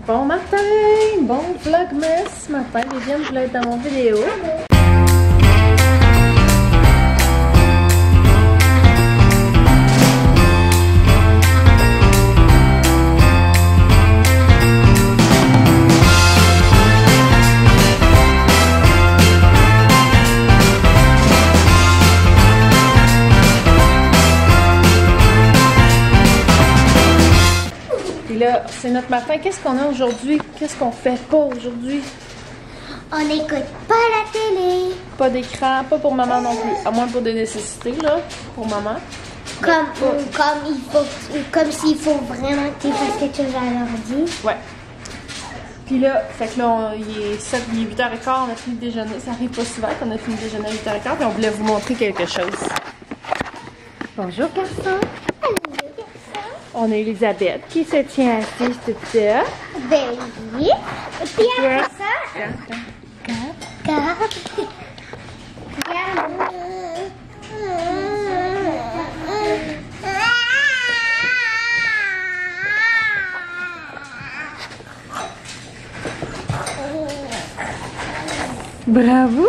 Bon matin! Bon vlogmas ce matin. Viviane voulait être dans mon vidéo. Là, c'est notre matin. Qu'est-ce qu'on a aujourd'hui? Qu'est-ce qu'on fait pas aujourd'hui? On n'écoute pas la télé. Pas d'écran, pas pour maman non plus. À moins pour des nécessités, là, pour maman. Comme s'il faut vraiment que tu fasses quelque chose à l'ordi. Ouais. Puis là, fait que là, il est 8h15, on a fini de déjeuner. Ça arrive pas souvent qu'on a fini de déjeuner à 8h15, puis on voulait vous montrer quelque chose. Bonjour, garçon. On a Elisabeth qui se tient assise toute seule. Ben oui. Et puis après ça... Regarde. Bravo!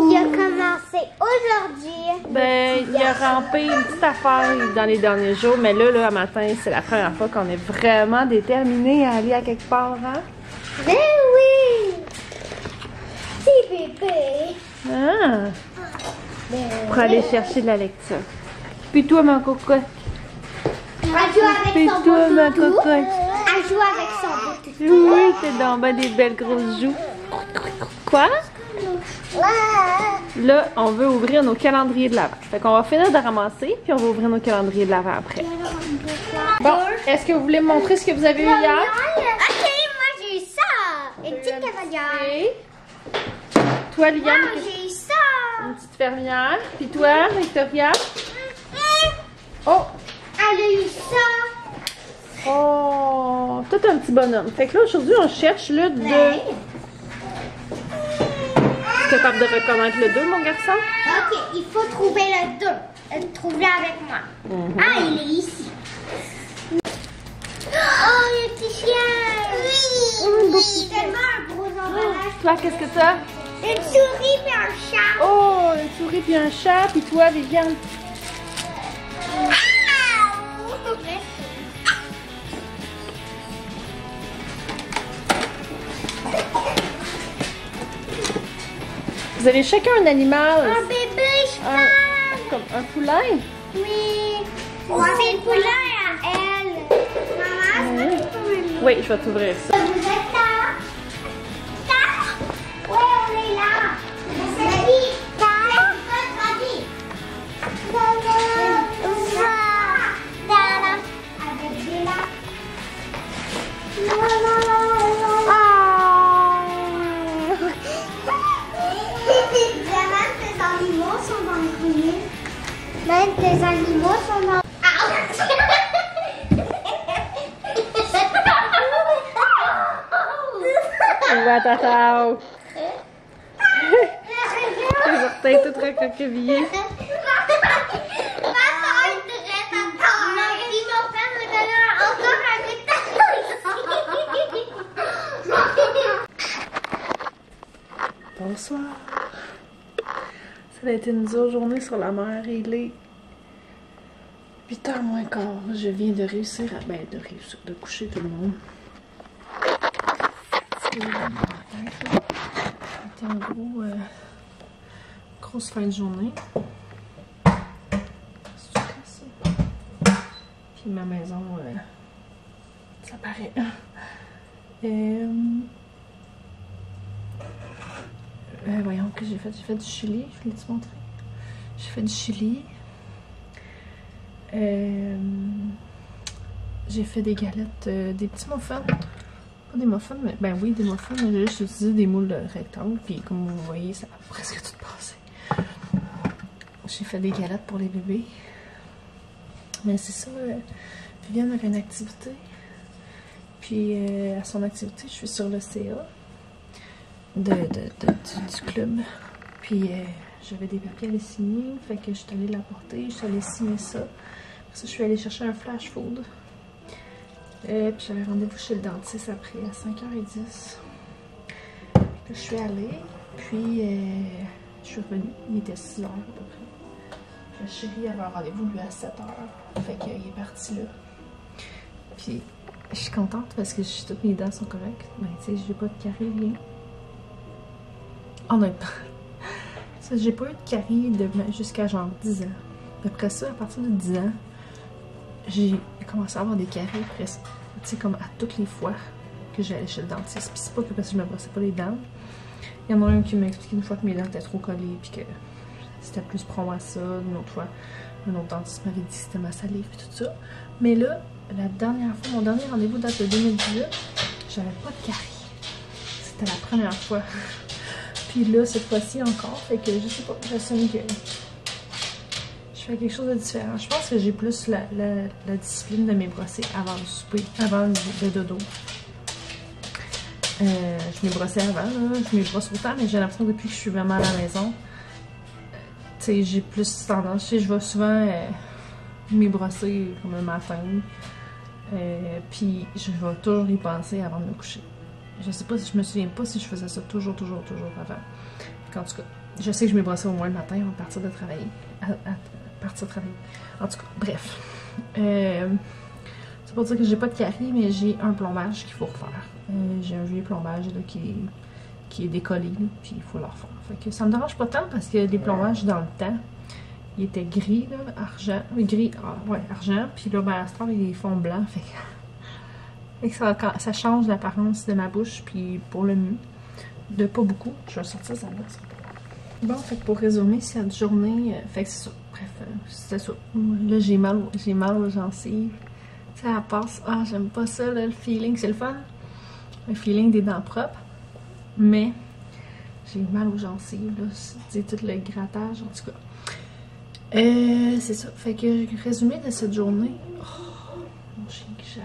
Il a commencé aujourd'hui. Ben, il a rampé une petite affaire dans les derniers jours, mais là, à matin, c'est la première fois qu'on est vraiment déterminé à aller à quelque part, hein? Ben oui! Petit bébé. Ah! Ben Pour aller chercher de la lecture. Puis toi, ma cocotte? Elle joue avec Puis son toi, beau ma toutou. cocotte? Elle joue avec son beau toutou. Oui, t'es dans bas des belles grosses joues. Quoi? Là, on veut ouvrir nos calendriers de l'Avent. Fait qu'on va finir de ramasser, puis on va ouvrir nos calendriers de l'Avent après. Bon, est-ce que vous voulez me montrer ce que vous avez eu hier? Ok, moi j'ai eu ça. Une petite cavalière. Et toi, Liane, Moi j'ai eu ça. une petite fermière. Puis toi, Victoria? Oh! Elle a eu ça. Oh! Tout un petit bonhomme. Fait que là, aujourd'hui, on cherche le 2. Tu es capable de reconnaître le 2, mon garçon? Ok, il faut trouver le 2. Trouve-le avec moi. Ah, il est ici. Oh, le petit chien. Oui, tellement un gros emballage. Toi, qu'est-ce que t'as? Une souris et un chat. Oh, une souris puis un chat. Puis toi, Viviane? Vous avez chacun un animal. Un bébé cheval. Comme un poulain? Oui. C'est le poulain à elle. Maman, est-ce que tu peux me... Oui, je vais t'ouvrir ça. Vous êtes là? Là? Oui, on est là. Salut. Votre avis. Avec des lacs. Tes animaux sont dans le grenier. Même tes animaux sont dans... Watatao! Les orteils tout recroquevillés. Bonsoir. Ça a été une dure journée sur la mer. Il est 8h moins quart. Je viens de réussir à... de coucher tout le monde. C'était un grosse fin de journée. Puis ma maison, ça paraît. Voyons que j'ai fait du chili. Je voulais te montrer. J'ai fait du chili. J'ai fait des galettes, des petits muffins. Pas des muffins, mais ben oui, des muffins, mais j'ai juste utilisé des moules rectangles. Puis comme vous voyez, ça a presque tout passé. J'ai fait des galettes pour les bébés. Mais c'est ça, Viviane avait une activité. Puis à son activité, je suis sur le CA du club. Puis j'avais des papiers à les signer, fait que je suis allée l'apporter, je suis allée signer ça. Après ça, je suis allée chercher un flash food. Puis j'avais rendez-vous chez le dentiste après à 5h10. Puis je suis allée, puis je suis revenue. Il était 6h à peu près. Le chéri avait un rendez-vous lui à 7h. Fait qu'il est parti là. Puis je suis contente parce que toutes mes dents sont correctes. Ben tu sais, j'ai pas de caries, rien. En même temps. J'ai pas eu de caries jusqu'à genre 10 ans. Après ça, à partir de 10 ans, j'ai commencé à avoir des caries presque, tu sais, comme à toutes les fois que j'allais chez le dentiste. Puis c'est pas que parce que je me brossais pas les dents. Il y en a un qui m'a expliqué une fois que mes dents étaient trop collées, puis que c'était plus prompt à ça. Une autre fois, un autre dentiste m'avait dit que c'était ma salive, puis tout ça. Mais là, la dernière fois, mon dernier rendez-vous date de 2018, j'avais pas de caries. C'était la première fois. Puis là, cette fois-ci encore, fait que je sais pas, j'assume que je fais quelque chose de différent. Je pense que j'ai plus la discipline de me brosser avant le souper, avant le dodo. Je me brossais avant, là, je me brosse autant, mais j'ai l'impression que depuis que je suis vraiment à la maison, tu sais, j'ai plus tendance, tu sais, je vais souvent me brosser comme le matin, puis je vais toujours y penser avant de me coucher. Je sais pas si je me souviens pas si je faisais ça toujours avant. En tout cas, je sais que je me brossais au moins le matin avant de partir de travailler. Partir travailler. En tout cas, bref. C'est pas dire que j'ai pas de caries, mais j'ai un plombage qu'il faut refaire. J'ai un vieux plombage là, qui est décollé, là, puis il faut le refaire. Fait que ça me dérange pas tant parce que les plombages dans le temps, ils étaient gris, là, argent. Gris, ouais, argent. Puis là, ben, à ce temps, ils font blanc. Fait que ça change l'apparence de ma bouche, puis pour le mieux. De pas beaucoup. Je vais sortir ça là. Bon, fait que pour résumer cette journée, fait que c'est ça. Bref, c'était ça. Là, j'ai mal aux gencives. Tu sais, elle passe. Ah, j'aime pas ça, là, le feeling. C'est le fun. Le feeling des dents propres. Mais j'ai mal aux gencives, là. C'est tout le grattage, en tout cas. C'est ça. Fait que résumé de cette journée. Oh, mon chien qui jappe.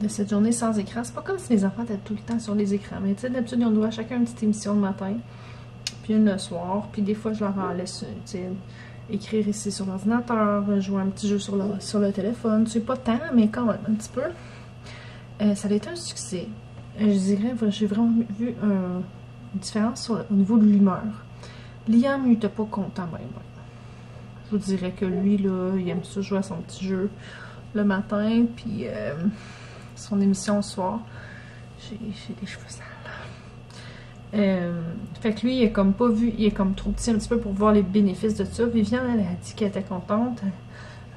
De cette journée sans écran. C'est pas comme si les enfants étaient tout le temps sur les écrans. Mais tu sais, d'habitude, ils ont droit à chacun une petite émission le matin, puis une le soir. Puis des fois, je leur en laisse, tu sais, écrire ici sur l'ordinateur, jouer un petit jeu sur le téléphone. Tu sais, pas tant, mais quand même, un petit peu. Ça a été un succès. Je dirais, j'ai vraiment vu une différence au niveau de l'humeur. Liam, il était pas content, ben. Je vous dirais que lui, là, il aime ça jouer à son petit jeu le matin, puis son émission le soir. J'ai des cheveux sales. Fait que lui, il est comme pas vu, il est comme trop petit un petit peu pour voir les bénéfices de ça. Viviane, elle a dit qu'elle était contente. Tu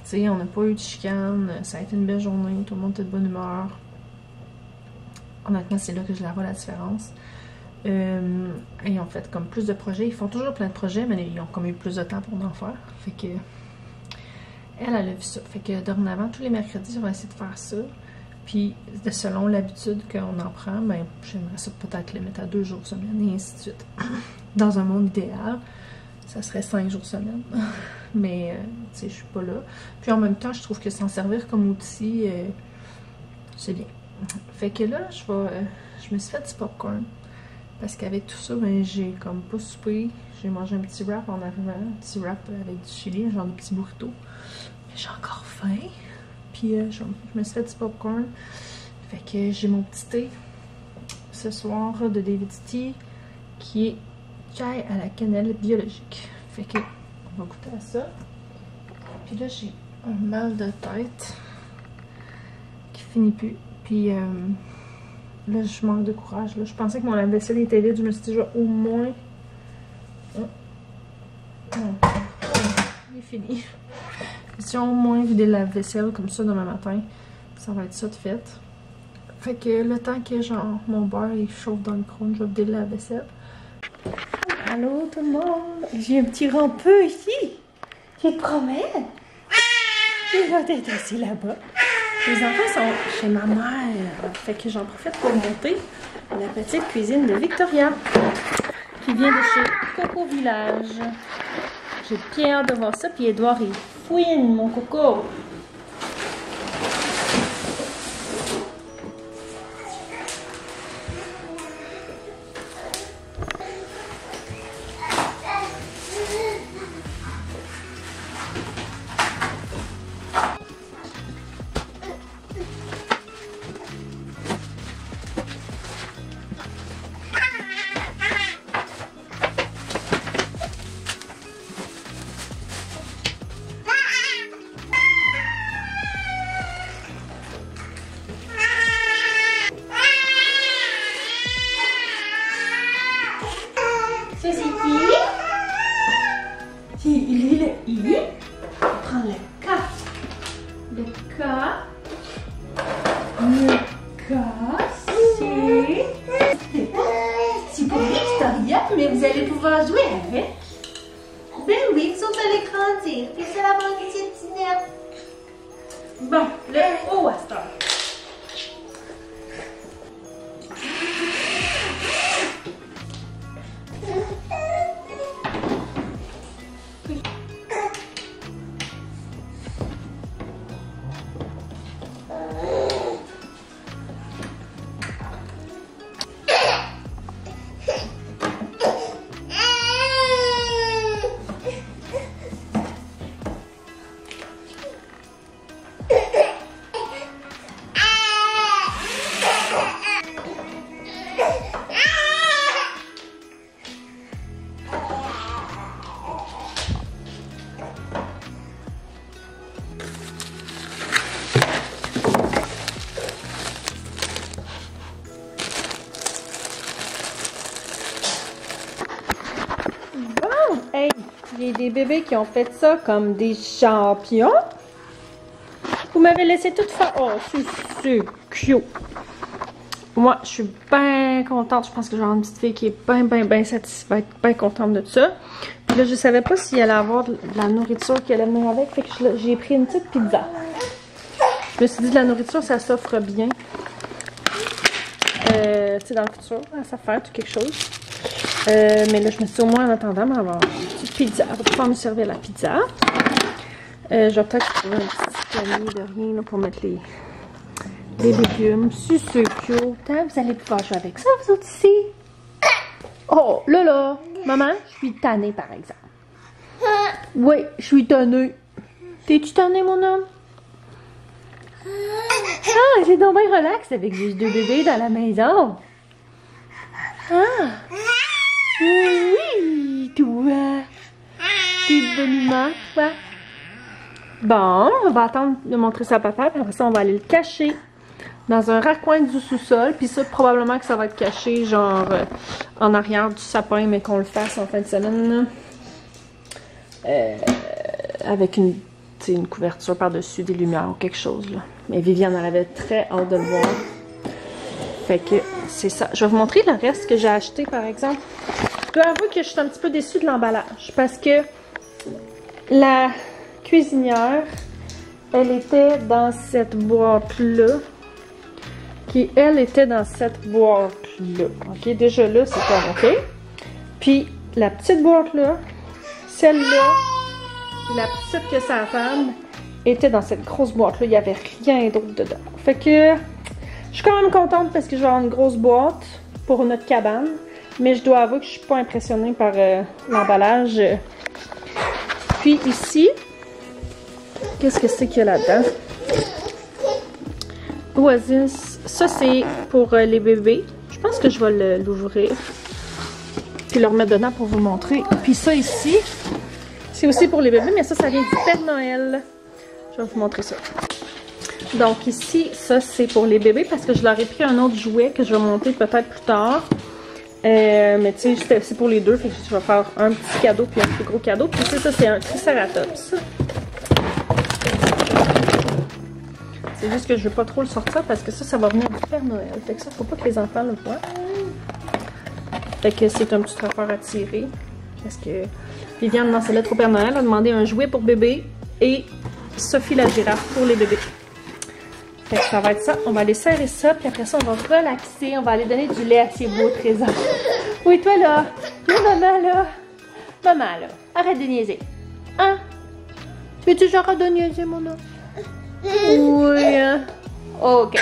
sais, on n'a pas eu de chicane, ça a été une belle journée, tout le monde était de bonne humeur. Honnêtement, c'est là que je la vois la différence. Ils ont fait comme plus de projets. Ils font toujours plein de projets, mais ils ont comme eu plus de temps pour en faire. Fait que elle a vu ça. Fait que dorénavant, tous les mercredis, on va essayer de faire ça. Puis, selon l'habitude qu'on en prend, ben, j'aimerais ça peut-être le mettre à 2 jours semaine et ainsi de suite. Dans un monde idéal, ça serait 5 jours semaine. Mais, tu sais, je suis pas là. Puis en même temps, je trouve que s'en servir comme outil, c'est bien. Fait que là, je me suis fait du popcorn. Parce qu'avec tout ça, ben, j'ai comme pas soupé. J'ai mangé un petit wrap en arrivant. Un petit wrap avec du chili, genre de petits burritos. J'ai encore faim. Puis je me suis fait du popcorn. Fait que j'ai mon petit thé ce soir de David's Tea qui est chai à la cannelle biologique. Fait que on va goûter à ça. Puis là, j'ai un mal de tête qui finit plus. Puis là, je manque de courage. Là. Je pensais que mon lave-vaisselle était vide. Je me suis dit, au moins. Il est fini. Si on au moins vider la vaisselle comme ça demain matin, ça va être ça de fait. Fait que le temps que genre mon beurre il chauffe dans le micro, je vais vider la vaisselle. Allô tout le monde, j'ai un petit rampeux ici. Je te promets. Il va être assis là-bas. Les enfants sont chez ma mère. Fait que j'en profite pour monter la petite cuisine de Victoria qui vient de chez Coco Village. J'ai bien hâte de voir ça. Puis Edouard, il fouine, mon coco. C'est pour Victoria, mais vous allez pouvoir jouer avec. Ben oui, vous autres allez grandir. Puis ça va avoir une petite nerf. Bon, le haut à cette heure. Hey, il y a des bébés qui ont fait ça comme des champions. Vous m'avez laissé tout faire. Oh, c'est cute. Moi, je suis bien contente. Je pense que j'ai une petite fille qui est bien satisfaite, bien contente de ça. Puis là, je savais pas s'il allait avoir de la nourriture qui allait venir avec. Fait que j'ai pris une petite pizza. Je me suis dit, de la nourriture, ça s'offre bien. Tu sais, dans le futur, à sa fête ou quelque chose. Mais là, je me suis dit, au moins, en attendant, on va avoir une petite pizza. On va pouvoir me servir la pizza. Je vais peut-être trouver un petit panier de rien là, pour mettre les légumes. C'est cute. Hein? Vous allez pouvoir jouer avec ça, vous autres ici. Oh, là. Maman, je suis tannée, par exemple. Oui, je suis tannée. T'es-tu tannée, mon homme? Ah, c'est donc bien relax avec juste 2 bébés dans la maison. Ah! Oui, toi. T'es de bonne humeur, toi. Bon, on va attendre de montrer ça à papa, puis après ça, on va aller le cacher dans un raccoin du sous-sol. Puis ça, probablement que ça va être caché, genre, en arrière du sapin, mais qu'on le fasse en fin de semaine. Avec une couverture par-dessus, des lumières ou quelque chose, là. Mais Viviane, elle avait très hâte de le voir. Fait que c'est ça. Je vais vous montrer le reste que j'ai acheté, par exemple. Je dois avouer que je suis un petit peu déçue de l'emballage. Parce que la cuisinière, elle était dans cette boîte-là. Qui, elle, était dans cette boîte-là. OK? Déjà là, c'est comme OK. Puis, la petite boîte-là, celle-là, et la petite que sa femme était dans cette grosse boîte-là. Il n'y avait rien d'autre dedans. Fait que je suis quand même contente parce que je vais avoir une grosse boîte pour notre cabane. Mais je dois avouer que je suis pas impressionnée par l'emballage. Puis ici, qu'est-ce que c'est qu'il y a là-dedans? Oasis. Ça, c'est pour les bébés. Je pense que je vais l'ouvrir. Puis le remettre dedans pour vous montrer. Puis ça ici, c'est aussi pour les bébés, mais ça vient du Père Noël. Je vais vous montrer ça. Donc ici, ça c'est pour les bébés parce que je leur ai pris un autre jouet que je vais monter peut-être plus tard. Mais tu sais, c'est pour les deux, fait que je vais faire un petit cadeau puis un plus gros cadeau. Puis ça c'est un Triceratops. C'est juste que je veux pas trop le sortir parce que ça va venir du Père Noël. Fait que ça, faut pas que les enfants le voient. Fait que c'est un petit rapport à tirer. Parce que Viviane, dans sa lettre au Père Noël, a demandé un jouet pour bébé et Sophie la girafe pour les bébés. Fait que ça va être ça. On va aller serrer ça, puis après ça, on va relaxer. On va aller donner du lait à ces beaux trésors. Oui, toi là. Là, maman là. Maman là. Arrête de niaiser. Hein? Tu veux-tu genre de niaiser, mon homme? Oui. Hein? Ok.